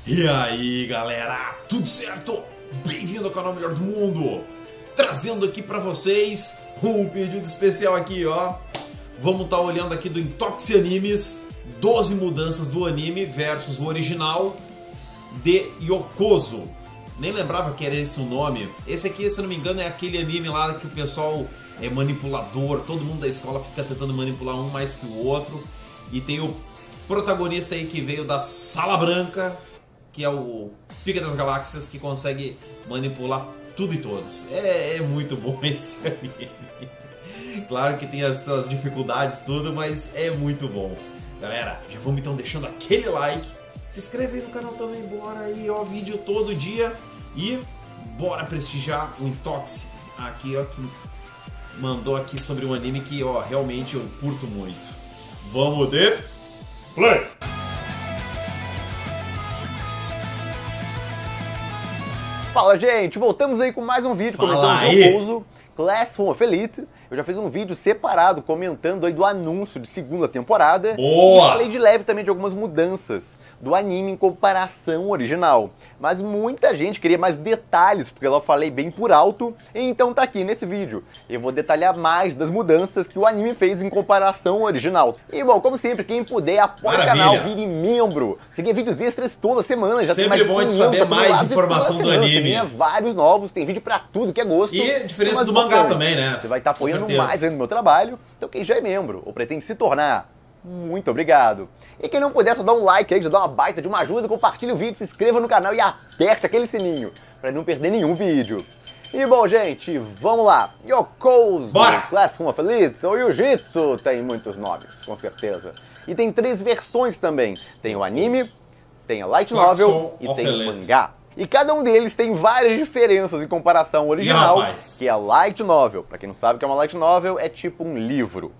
E aí galera, tudo certo? Bem-vindo ao canal Melhor do Mundo, trazendo aqui pra vocês um pedido especial aqui, ó. Vamos estar olhando aqui do Intoxi Animes, 12 mudanças do anime versus o original de Yokoso. Nem lembrava que era esse o nome. Esse aqui, se não me engano, é aquele anime lá que o pessoal é manipulador, todo mundo da escola fica tentando manipular um mais que o outro. E tem o protagonista aí que veio da Sala Branca, que é o Pica das Galáxias, que consegue manipular tudo e todos. É muito bom esse anime. Claro que tem essas dificuldades tudo, mas é muito bom. Galera, já vamos então deixando aquele like. Se inscreve aí no canal também, bora aí, ó, vídeo todo dia. E bora prestigiar o Intoxi aqui, ó, que mandou aqui sobre um anime que, ó, realmente eu curto muito. Vamos de play! Fala, gente! Voltamos aí com mais um vídeo comentando o Yokoso Class of Elite. Eu já fiz um vídeo separado comentando aí do anúncio de segunda temporada. Boa! E falei de leve também de algumas mudanças do anime em comparação ao original. Mas muita gente queria mais detalhes, porque eu falei bem por alto, então tá aqui nesse vídeo. Eu vou detalhar mais das mudanças que o anime fez em comparação ao original. E bom, como sempre, quem puder, apoia o canal, vire membro. Seguir vídeos extras toda semana. Já sempre tem mais bom de saber mais informação do anime. Tem vários novos, tem vídeo pra tudo que é gosto. E a diferença do mangá também, né? Você vai estar apoiando mais ainda no meu trabalho. Então quem já é membro ou pretende se tornar, muito obrigado. E quem não puder, só dá um like aí, já dá uma baita de uma ajuda, compartilha o vídeo, se inscreva no canal e aperte aquele sininho para não perder nenhum vídeo. E bom, gente, vamos lá. Yokoso Class of Elite ou Jiu-Jitsu tem muitos nomes, com certeza. E tem 3 versões também. Tem o anime, tem a light novel e tem o mangá. E cada um deles tem várias diferenças em comparação ao original, que é a light novel. Para quem não sabe o que é uma light novel, é tipo um livro.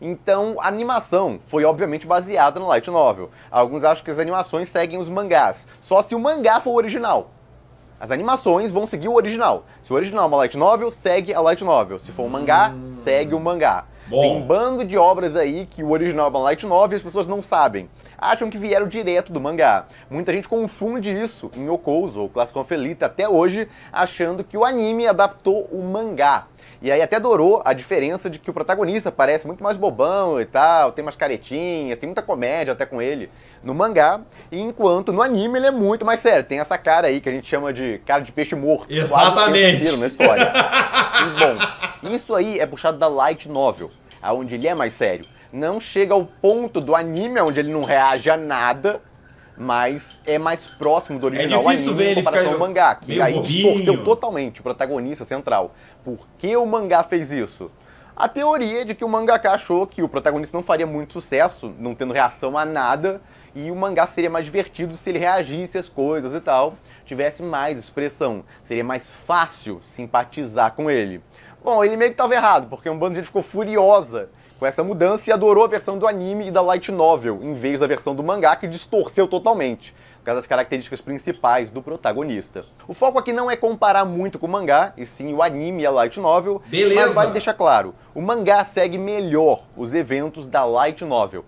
Então, a animação foi obviamente baseada no light novel. Alguns acham que as animações seguem os mangás, só se o mangá for o original. As animações vão seguir o original. Se o original é uma light novel, segue a light novel. Se for um mangá, segue o mangá. Bom. Tem um bando de obras aí que o original é uma light novel e as pessoas não sabem. Acham que vieram direto do mangá. Muita gente confunde isso em Yokoso ou Class of Elite até hoje, achando que o anime adaptou o mangá. E aí até adorou a diferença de que o protagonista parece muito mais bobão e tal, tem umas caretinhas, tem muita comédia até com ele no mangá, enquanto no anime ele é muito mais sério. Tem essa cara aí que a gente chama de cara de peixe morto. Exatamente! Na história. E bom, isso aí é puxado da light novel, onde ele é mais sério. Não chega ao ponto do anime, onde ele não reage a nada, mas é mais próximo do original. É difícil ver ele ficar ao mangá, que meio aí bobinho. distorceu totalmente o protagonista central. Por que o mangá fez isso? A teoria é de que o mangaka achou que o protagonista não faria muito sucesso, não tendo reação a nada, e o mangá seria mais divertido se ele reagisse às coisas e tal, tivesse mais expressão, seria mais fácil simpatizar com ele. Bom, ele meio que estava errado, porque um bando de gente ficou furiosa com essa mudança e adorou a versão do anime e da light novel, em vez da versão do mangá, que distorceu totalmente, por causa das características principais do protagonista. O foco aqui não é comparar muito com o mangá, e sim o anime e a light novel, mas vale deixar claro, o mangá segue melhor os eventos da light novel.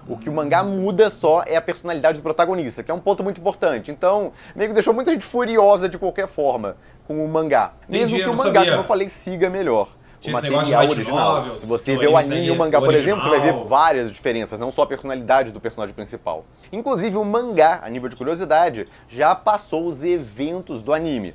O que o mangá muda só é a personalidade do protagonista, que é um ponto muito importante. Então, meio que deixou muita gente furiosa de qualquer forma com o mangá. Mesmo que o mangá, como eu falei, siga melhor o material original. Se você vê o anime e o mangá, por exemplo, você vai ver várias diferenças, não só a personalidade do personagem principal. Inclusive, o mangá, a nível de curiosidade, já passou os eventos do anime.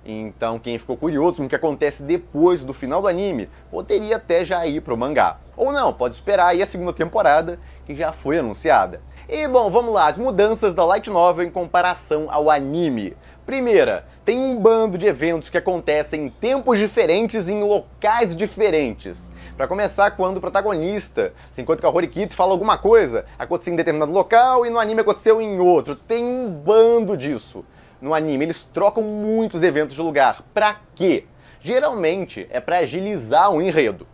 Então, quem ficou curioso com o que acontece depois do final do anime, poderia até já ir pro mangá. Ou não, pode esperar aí a segunda temporada, que já foi anunciada. E bom, vamos lá, as mudanças da light novel em comparação ao anime. Primeira, tem um bando de eventos que acontecem em tempos diferentes e em locais diferentes. Para começar, quando o protagonista se encontra com a Horikito e fala alguma coisa, aconteceu em determinado local e no anime aconteceu em outro. Tem um bando disso. No anime, eles trocam muitos eventos de lugar. Pra quê? Geralmente é pra agilizar um enredo.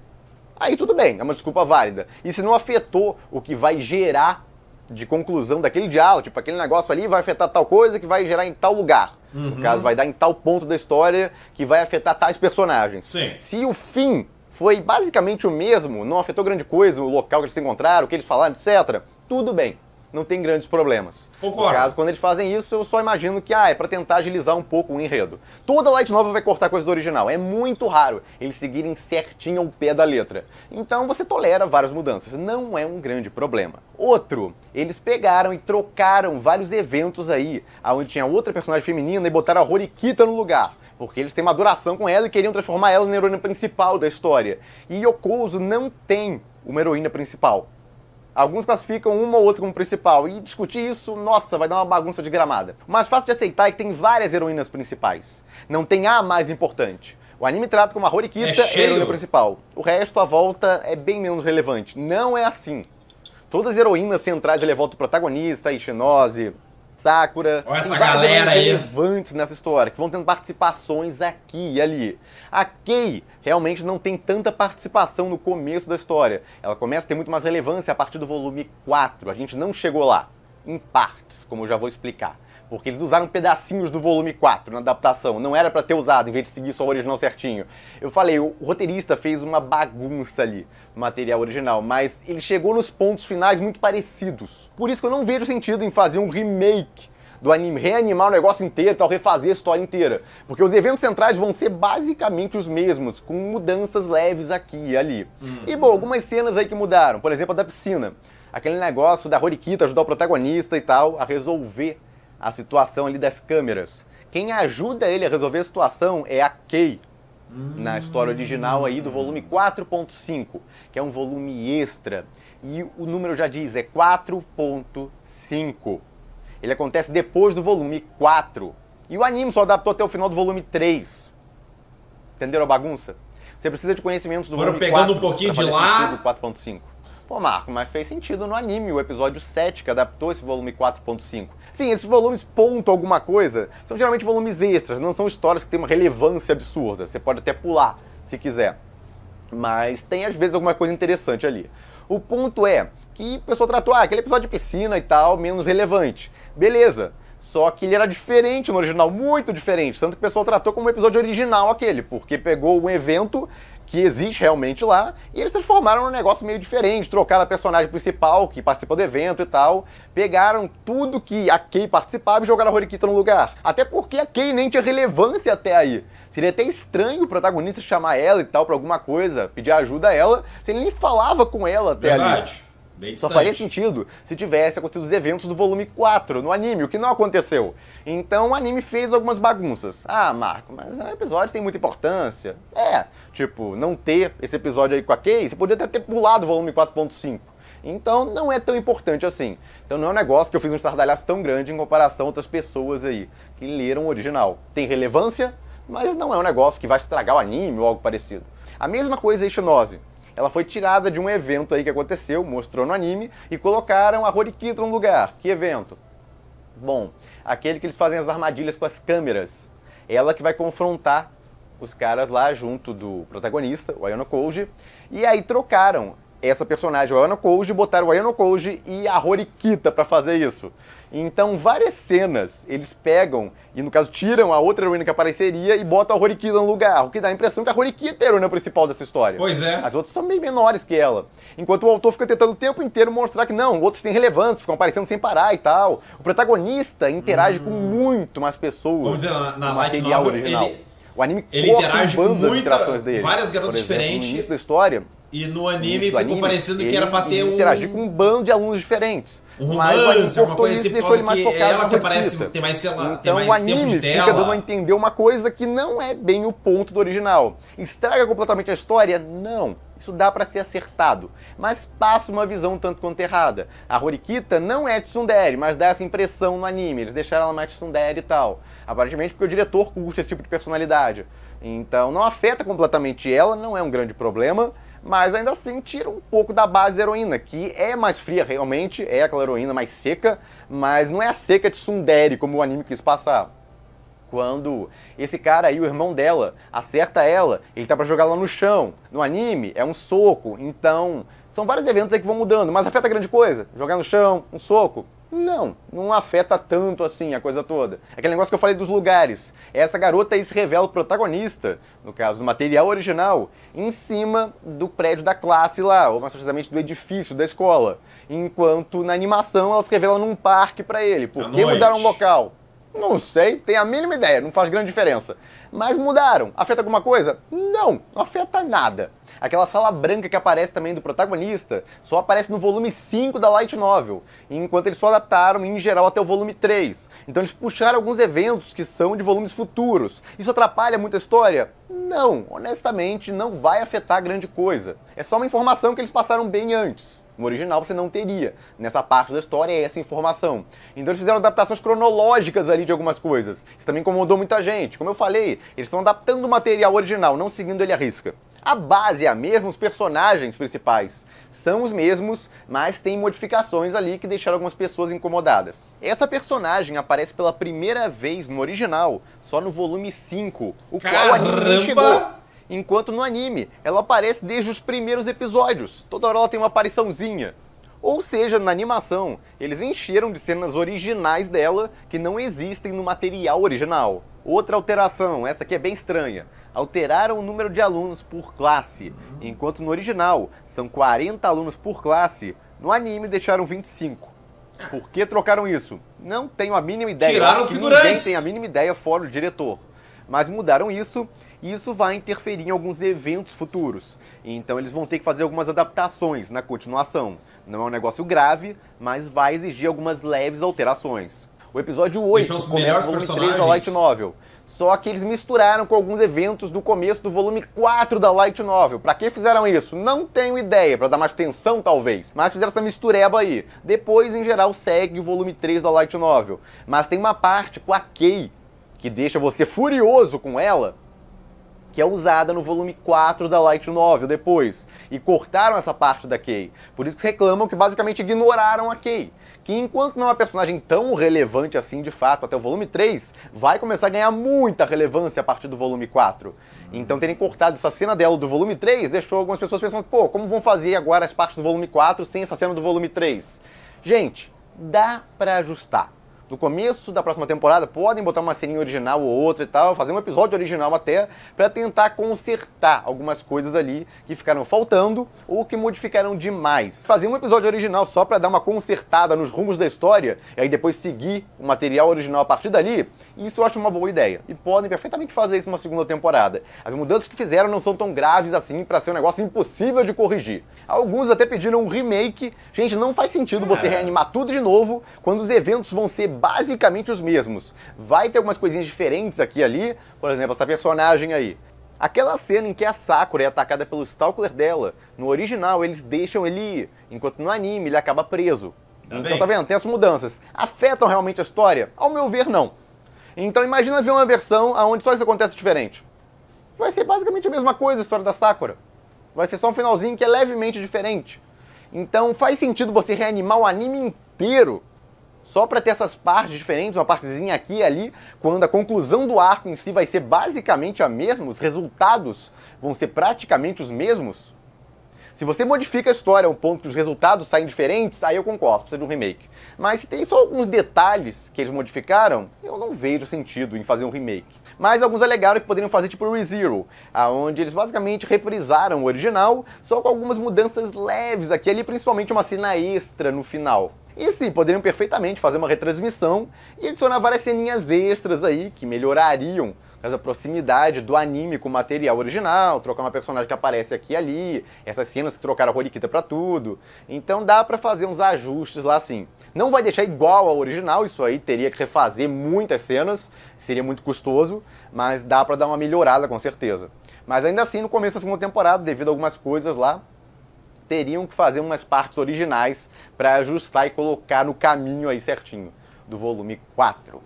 Aí tudo bem, é uma desculpa válida. E se não afetou o que vai gerar de conclusão daquele diálogo, tipo, aquele negócio ali vai afetar tal coisa que vai gerar em tal lugar. No caso, vai dar em tal ponto da história que vai afetar tais personagens. Sim. Se o fim foi basicamente o mesmo, não afetou grande coisa, o local que eles se encontraram, o que eles falaram, etc., tudo bem. não tem grandes problemas. Concordo. No caso, quando eles fazem isso, eu só imagino que é pra tentar agilizar um pouco o enredo. Toda light novel vai cortar coisa do original. É muito raro eles seguirem certinho ao pé da letra. Então você tolera várias mudanças. Não é um grande problema. Outro, eles pegaram e trocaram vários eventos aí, onde tinha outra personagem feminina e botaram a Horikita no lugar. Porque eles têm uma adoração com ela e queriam transformar ela na heroína principal da história. E Yokozo não tem uma heroína principal. Alguns classificam uma ou outra como principal, e discutir isso, nossa, vai dar uma bagunça de gramada. O mais fácil de aceitar é que tem várias heroínas principais. Não tem a mais importante. O anime trata como a Horikita a heroína principal. O resto, à volta, é bem menos relevante. Não é assim. Todas as heroínas centrais levantam o protagonista, Ishinose, Sakura, olha essa galera aí relevantes nessa história, que vão tendo participações aqui e ali. A Kei realmente não tem tanta participação no começo da história. Ela começa a ter muito mais relevância a partir do volume 4. A gente não chegou lá, em partes, como eu já vou explicar. Porque eles usaram pedacinhos do volume 4 na adaptação. Não era pra ter usado, em vez de seguir só o original certinho. Eu falei, o roteirista fez uma bagunça ali no material original, mas ele chegou nos pontos finais muito parecidos. Por isso que eu não vejo sentido em fazer um remake do anime, reanimar o negócio inteiro, tal, refazer a história inteira. Porque os eventos centrais vão ser basicamente os mesmos, com mudanças leves aqui e ali. E, bom, algumas cenas aí que mudaram. Por exemplo, a da piscina. Aquele negócio da Horikita ajudar o protagonista e tal a resolver a situação ali das câmeras. Quem ajuda ele a resolver a situação é a Kei, na história original aí do volume 4.5, que é um volume extra. E o número já diz, é 4.5. Ele acontece depois do volume 4. E o anime só adaptou até o final do volume 3. Entenderam a bagunça? Você precisa de conhecimentos do volume 4. Foram pegando um pouquinho de lá. 4.5. Pô, Marco, mas fez sentido no anime, o episódio 7, que adaptou esse volume 4.5. Sim, esses volumes ponto alguma coisa são geralmente volumes extras, não são histórias que têm uma relevância absurda. Você pode até pular, se quiser. Mas tem, às vezes, alguma coisa interessante ali. O ponto é que o pessoal tratou, aquele episódio de piscina e tal, menos relevante. Beleza. Só que ele era diferente no original, muito diferente. Tanto que o pessoal tratou como um episódio original aquele, porque pegou um evento que existe realmente lá, e eles transformaram num negócio meio diferente, trocaram a personagem principal, que participa do evento e tal, pegaram tudo que a Kei participava e jogaram a Horikita no lugar. Até porque a Kei nem tinha relevância até aí. Seria até estranho o protagonista chamar ela e tal pra alguma coisa, pedir ajuda a ela, se ele nem falava com ela até ali. Só faria sentido se tivesse acontecido os eventos do volume 4 no anime, o que não aconteceu. Então o anime fez algumas bagunças. Ah, Marco, mas é um episódio que tem muita importância. Tipo, não ter esse episódio aí com a Kei, você poderia até ter pulado o volume 4.5. Então não é tão importante assim. Então não é um negócio que eu fiz um estardalhaço tão grande em comparação a outras pessoas aí que leram o original. Tem relevância, mas não é um negócio que vai estragar o anime ou algo parecido. A mesma coisa a Ishinose. Ela foi tirada de um evento aí que aconteceu, mostrou no anime, e colocaram a Horikita no lugar. Que evento? Bom, aquele que eles fazem as armadilhas com as câmeras. Ela que vai confrontar os caras lá junto do protagonista, o Ayano Koji, e aí trocaram essa personagem, o Ayano Koji, botaram o Ayano Koji e a Horikita pra fazer isso. Então, várias cenas, eles pegam, e no caso tiram a outra heroína que apareceria e botam a Horikita no lugar, o que dá a impressão que a Horikita é a heroína principal dessa história. Pois é. As outras são bem menores que ela. Enquanto o autor fica tentando o tempo inteiro mostrar que não, outros têm relevância, ficam aparecendo sem parar e tal. O protagonista interage com muito mais pessoas. Vamos dizer, na light novel, original. O anime ele interage com dele, várias garotas diferentes. No início da história. E no anime ficou parecendo que era pra ter interagir com um bando de alunos diferentes. Um romance, uma coisa assim, por causa que ela que aparece, tem mais tela, tem mais tempo de tela. Fica dando a entender uma coisa que não é bem o ponto do original. Estraga completamente a história? Não. Isso dá pra ser acertado. Mas passa uma visão tanto quanto errada. A Horikita não é tsundere, mas dá essa impressão no anime. Eles deixaram ela mais tsundere e tal. Aparentemente porque o diretor curte esse tipo de personalidade. Então não afeta completamente ela, não é um grande problema. Mas ainda assim tira um pouco da base da heroína, que é mais fria realmente, é aquela heroína mais seca, mas não é a seca de tsundere como o anime quis passar. Quando esse cara aí, o irmão dela, acerta ela, ele tá pra jogar ela no chão. No anime é um soco, então são vários eventos aí que vão mudando, mas afeta grande coisa. Jogar no chão, um soco, Não afeta tanto assim a coisa toda. Aquele negócio que eu falei dos lugares. Essa garota aí se revela o protagonista, no caso do material original, em cima do prédio da classe lá, ou mais precisamente do edifício da escola. Enquanto na animação ela se revela num parque pra ele. Por que mudaram o local? Não sei, tenho a mínima ideia, não faz grande diferença. Mas mudaram. Afeta alguma coisa? Não afeta nada. Aquela sala branca que aparece também do protagonista só aparece no volume 5 da Light Novel, enquanto eles só adaptaram, em geral, até o volume 3. Então eles puxaram alguns eventos que são de volumes futuros. Isso atrapalha muito a história? Não, honestamente, não vai afetar grande coisa. É só uma informação que eles passaram bem antes. No original você não teria. Nessa parte da história é essa informação. Então eles fizeram adaptações cronológicas ali de algumas coisas. Isso também incomodou muita gente. Como eu falei, eles estão adaptando o material original, não seguindo ele à risca. A base é a mesma, os personagens principais são os mesmos, mas tem modificações ali que deixaram algumas pessoas incomodadas. Essa personagem aparece pela primeira vez no original, só no volume 5, o qual o anime nem chegou. Enquanto no anime, ela aparece desde os primeiros episódios. Toda hora ela tem uma apariçãozinha. Ou seja, na animação, eles encheram de cenas originais dela que não existem no material original. Outra alteração, essa aqui é bem estranha. Alteraram o número de alunos por classe. Enquanto no original são 40 alunos por classe, no anime deixaram 25. Por que trocaram isso? Não tenho a mínima ideia. Tiraram figurantes. Ninguém tem a mínima ideia fora o diretor. Mas mudaram isso. E isso vai interferir em alguns eventos futuros. Então eles vão ter que fazer algumas adaptações na continuação. Não é um negócio grave, mas vai exigir algumas leves alterações. O episódio 8 começa o volume 3 da Light Novel. Só que eles misturaram com alguns eventos do começo do volume 4 da Light Novel. Pra que fizeram isso? Não tenho ideia, pra dar mais tensão talvez. Mas fizeram essa mistureba aí. Depois, em geral, segue o volume 3 da Light Novel. Mas tem uma parte com a Kei, que deixa você furioso com ela, que é usada no volume 4 da Light Novel depois. E cortaram essa parte da Kei. Por isso que reclamam que basicamente ignoraram a Kei. Que enquanto não é uma personagem tão relevante assim de fato até o volume 3, vai começar a ganhar muita relevância a partir do volume 4. Então terem cortado essa cena dela do volume 3 deixou algumas pessoas pensando, pô, como vão fazer agora as partes do volume 4 sem essa cena do volume 3? Gente, dá pra ajustar. No começo da próxima temporada, podem botar uma ceninha original ou outra e tal, fazer um episódio original até, pra tentar consertar algumas coisas ali que ficaram faltando ou que modificaram demais. Fazer um episódio original só pra dar uma consertada nos rumos da história e aí depois seguir o material original a partir dali, isso eu acho uma boa ideia. E podem perfeitamente fazer isso numa segunda temporada. As mudanças que fizeram não são tão graves assim pra ser um negócio impossível de corrigir. Alguns até pediram um remake. Gente, não faz sentido você reanimar tudo de novo quando os eventos vão ser basicamente os mesmos. Vai ter algumas coisinhas diferentes aqui e ali, por exemplo, essa personagem aí. Aquela cena em que a Sakura é atacada pelo Stalker dela, no original eles deixam ele ir, enquanto no anime ele acaba preso. Então tá vendo? Tem essas mudanças. Afetam realmente a história? Ao meu ver, não. Então imagina ver uma versão onde só isso acontece diferente. Vai ser basicamente a mesma coisa a história da Sakura. Vai ser só um finalzinho que é levemente diferente. Então faz sentido você reanimar o anime inteiro só pra ter essas partes diferentes, uma partezinha aqui e ali, quando a conclusão do arco em si vai ser basicamente a mesma, os resultados vão ser praticamente os mesmos? Se você modifica a história ao ponto que os resultados saem diferentes, aí eu concordo, precisa de um remake. Mas se tem só alguns detalhes que eles modificaram, eu não vejo sentido em fazer um remake. Mas alguns alegaram que poderiam fazer tipo o ReZero, onde eles basicamente reprisaram o original, só com algumas mudanças leves aqui e ali, principalmente uma cena extra no final. E sim, poderiam perfeitamente fazer uma retransmissão e adicionar várias ceninhas extras aí, que melhorariam essa proximidade do anime com o material original, trocar uma personagem que aparece aqui e ali, essas cenas que trocaram a Horikita pra tudo. Então dá pra fazer uns ajustes lá sim. Não vai deixar igual ao original, isso aí teria que refazer muitas cenas, seria muito custoso, mas dá pra dar uma melhorada com certeza. Mas ainda assim, no começo da segunda temporada, devido a algumas coisas lá, teriam que fazer umas partes originais pra ajustar e colocar no caminho aí certinho do volume 4.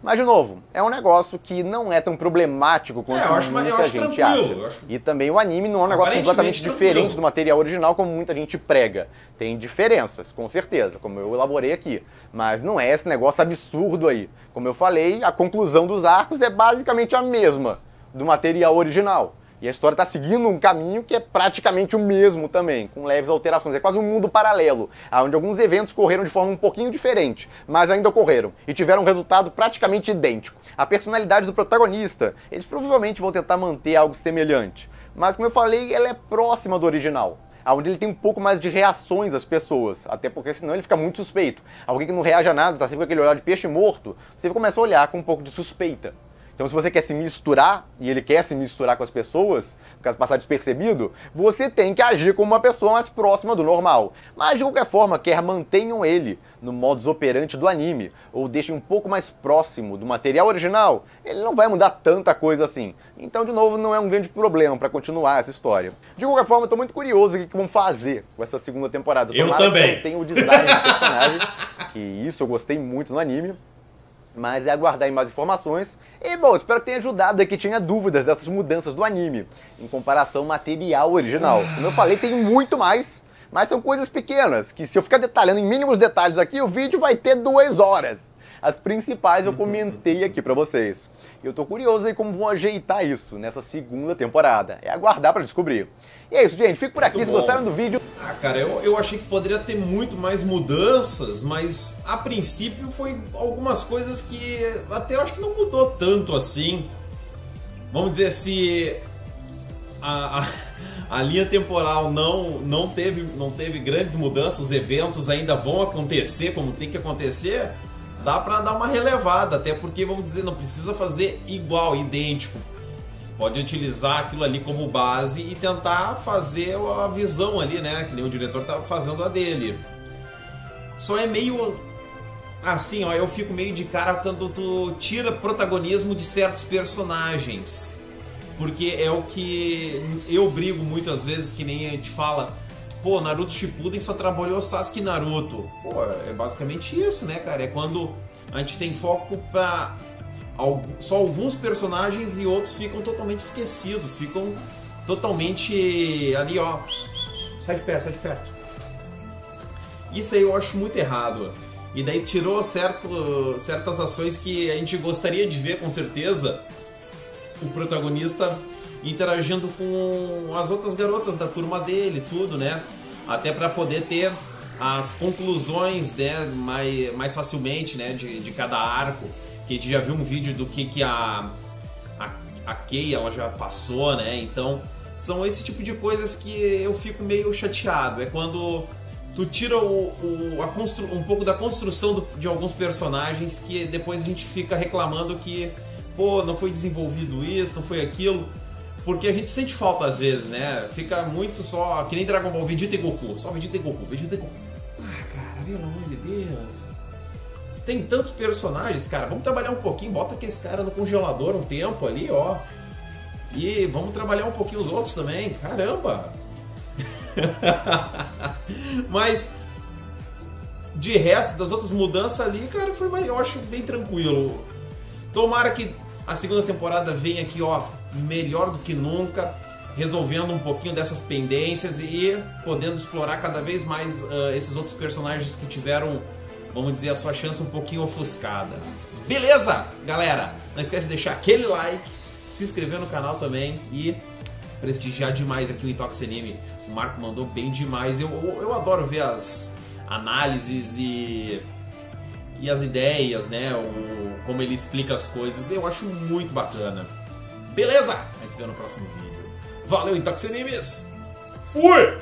Mas, de novo, é um negócio que não é tão problemático quanto muita gente acha. E também o anime não é um negócio completamente diferente do material original, como muita gente prega. Tem diferenças, com certeza, como eu elaborei aqui. Mas não é esse negócio absurdo aí. Como eu falei, a conclusão dos arcos é basicamente a mesma do material original. E a história tá seguindo um caminho que é praticamente o mesmo também, com leves alterações. É quase um mundo paralelo, onde alguns eventos correram de forma um pouquinho diferente, mas ainda ocorreram, e tiveram um resultado praticamente idêntico. A personalidade do protagonista, eles provavelmente vão tentar manter algo semelhante, mas como eu falei, ela é próxima do original, onde ele tem um pouco mais de reações às pessoas, até porque senão ele fica muito suspeito. Alguém que não reage a nada, tá sempre com aquele olhar de peixe morto, você começa a olhar com um pouco de suspeita. Então se você quer se misturar, e ele quer se misturar com as pessoas, no caso passar despercebido, você tem que agir como uma pessoa mais próxima do normal. Mas de qualquer forma, quer mantenham ele no modus operandi do anime, ou deixem um pouco mais próximo do material original, ele não vai mudar tanta coisa assim. Então, de novo, não é um grande problema para continuar essa história. De qualquer forma, eu tô muito curioso o que vão fazer com essa segunda temporada. Eu também. Que tem o design do personagem, que isso eu gostei muito no anime. Mas é aguardar em mais informações. E, bom, espero que tenha ajudado a que tinha dúvidas dessas mudanças do anime, em comparação ao material original. Como eu falei, tem muito mais, mas são coisas pequenas, que se eu ficar detalhando em mínimos detalhes aqui, o vídeo vai ter 2 horas. As principais eu comentei aqui pra vocês. E eu tô curioso aí como vão ajeitar isso nessa segunda temporada. É aguardar pra descobrir. E é isso, gente. Fico por aqui. Muito se bom. gostaram do vídeo... Ah, cara, eu achei que poderia ter muito mais mudanças, mas a princípio foi algumas coisas que até eu acho que não mudou tanto assim. Vamos dizer, se a linha temporal não teve grandes mudanças, os eventos ainda vão acontecer como tem que acontecer, dá pra dar uma relevada, até porque, vamos dizer, não precisa fazer igual, idêntico. Pode utilizar aquilo ali como base e tentar fazer a visão ali, né? Que nem o diretor tá fazendo a dele. Só é meio... assim, ó, eu fico meio de cara quando tu tira protagonismo de certos personagens. Porque é o que eu brigo muitas vezes, que nem a gente fala... Pô, Naruto Shippuden só trabalhou Sasuke e Naruto. Pô, é basicamente isso, né, cara? É quando a gente tem foco pra... só alguns personagens e outros ficam totalmente esquecidos, ficam totalmente ali, ó, sai de perto, sai de perto. Isso aí eu acho muito errado. E daí tirou certas ações que a gente gostaria de ver, com certeza, o protagonista interagindo com as outras garotas da turma dele, tudo, né? Até para poder ter as conclusões, né, mais facilmente, né, de cada arco. Que a gente já viu um vídeo do que a Kei ela já passou, né? Então são esse tipo de coisas que eu fico meio chateado. É quando tu tira um pouco da construção de alguns personagens, que depois a gente fica reclamando que, pô, não foi desenvolvido isso, não foi aquilo. Porque a gente sente falta às vezes, né? Fica muito só, que nem Dragon Ball, Vegeta e Goku. Só Vegeta e Goku, Vegeta e Goku. Ah, cara, pelo amor de Deus. Tem tantos personagens, cara. Vamos trabalhar um pouquinho, bota aqueles caras no congelador um tempo ali, ó. E vamos trabalhar um pouquinho os outros também. Caramba! Mas de resto, das outras mudanças ali, cara, foi mais, eu acho bem tranquilo. Tomara que a segunda temporada venha aqui, ó, melhor do que nunca, resolvendo um pouquinho dessas pendências e podendo explorar cada vez mais esses outros personagens que tiveram, vamos dizer, a sua chance um pouquinho ofuscada. Beleza, galera? Não esquece de deixar aquele like, se inscrever no canal também e prestigiar demais aqui o Intox Anime. O Marco mandou bem demais. Eu adoro ver as análises e as ideias, né? Como ele explica as coisas. Eu acho muito bacana. Beleza? A gente se vê no próximo vídeo. Valeu, Intox Animes! Fui!